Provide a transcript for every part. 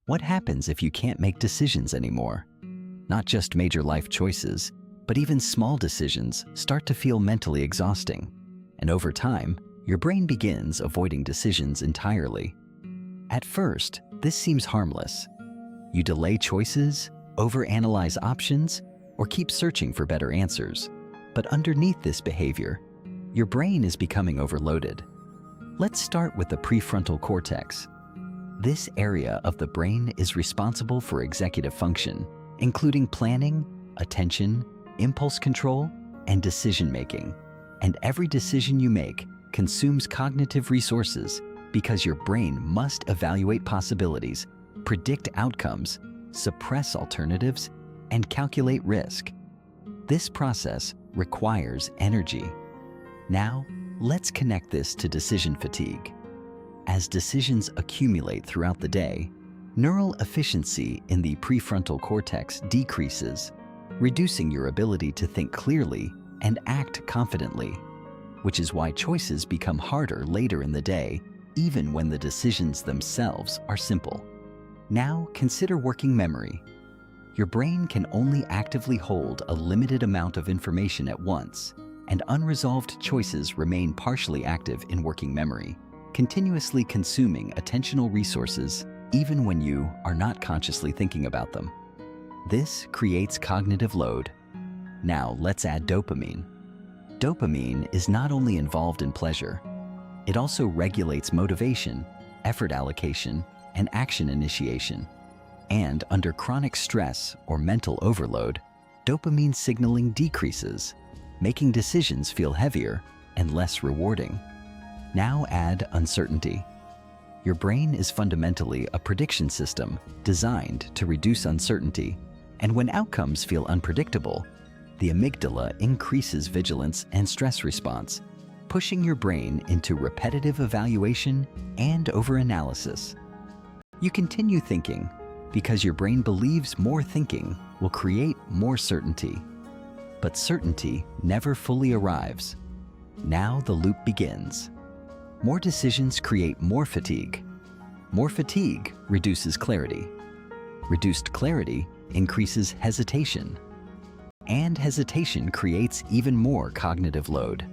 What happens if you can't make decisions anymore? Not just major life choices, but even small decisions start to feel mentally exhausting. And over time, your brain begins avoiding decisions entirely. At first, this seems harmless. You delay choices, overanalyze options, or keep searching for better answers. But underneath this behavior, your brain is becoming overloaded. Let's start with the prefrontal cortex. This area of the brain is responsible for executive function, including planning, attention, impulse control, and decision-making. And every decision you make consumes cognitive resources because your brain must evaluate possibilities, predict outcomes, suppress alternatives, and calculate risk. This process requires energy. Now, let's connect this to decision fatigue. As decisions accumulate throughout the day, neural efficiency in the prefrontal cortex decreases, reducing your ability to think clearly and act confidently, which is why choices become harder later in the day, even when the decisions themselves are simple. Now, consider working memory. Your brain can only actively hold a limited amount of information at once, and unresolved choices remain partially active in working memory, continuously consuming attentional resources even when you are not consciously thinking about them. This creates cognitive load. Now let's add dopamine. Dopamine is not only involved in pleasure, it also regulates motivation, effort allocation, and action initiation. And under chronic stress or mental overload, dopamine signaling decreases, making decisions feel heavier and less rewarding. Now add uncertainty. Your brain is fundamentally a prediction system designed to reduce uncertainty, and when outcomes feel unpredictable, the amygdala increases vigilance and stress response, pushing your brain into repetitive evaluation and overanalysis. You continue thinking because your brain believes more thinking will create more certainty. But certainty never fully arrives. Now the loop begins. More decisions create more fatigue. More fatigue reduces clarity. Reduced clarity increases hesitation. And hesitation creates even more cognitive load.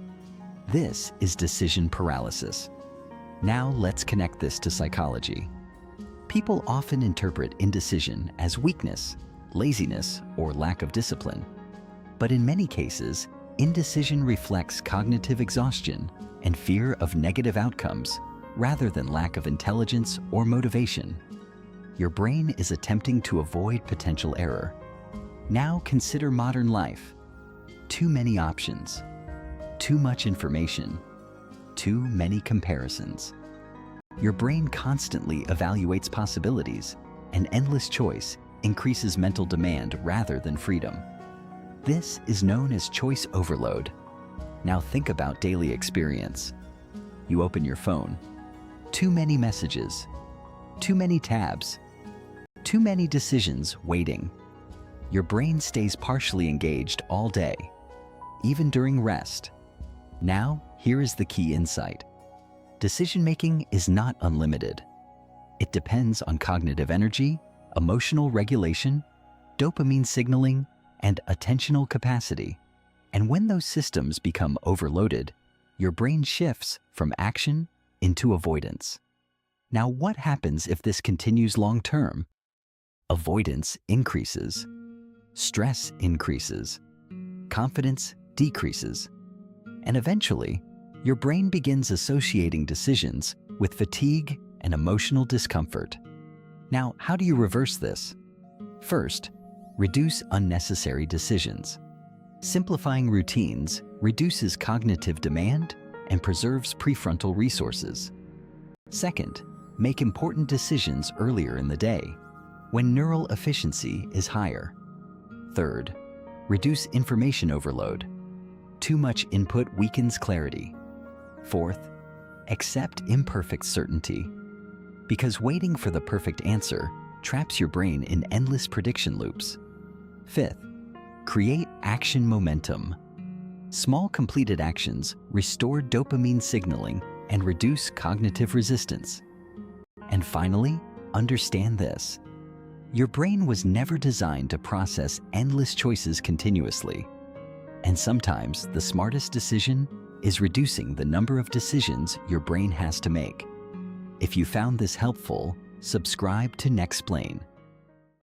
This is decision paralysis. Now let's connect this to psychology. People often interpret indecision as weakness, laziness, or lack of discipline. But in many cases, indecision reflects cognitive exhaustion and fear of negative outcomes rather than lack of intelligence or motivation. Your brain is attempting to avoid potential error. Now consider modern life. Too many options, too much information, too many comparisons. Your brain constantly evaluates possibilities, and endless choice increases mental demand rather than freedom. This is known as choice overload. Now think about daily experience. You open your phone. Too many messages. Too many tabs. Too many decisions waiting. Your brain stays partially engaged all day, even during rest. Now, here is the key insight. Decision-making is not unlimited. It depends on cognitive energy, emotional regulation, dopamine signaling, and attentional capacity. And when those systems become overloaded, your brain shifts from action into avoidance. Now, what happens if this continues long-term? Avoidance increases, stress increases, confidence decreases, and eventually, your brain begins associating decisions with fatigue and emotional discomfort. Now, how do you reverse this? First, reduce unnecessary decisions. Simplifying routines reduces cognitive demand and preserves prefrontal resources. Second, make important decisions earlier in the day, when neural efficiency is higher. Third, reduce information overload. Too much input weakens clarity. Fourth, accept imperfect certainty, because waiting for the perfect answer traps your brain in endless prediction loops. Fifth, create action momentum. Small completed actions restore dopamine signaling and reduce cognitive resistance. And finally, understand this. Your brain was never designed to process endless choices continuously. And sometimes the smartest decision is reducing the number of decisions your brain has to make. If you found this helpful, subscribe to NEXPLAIN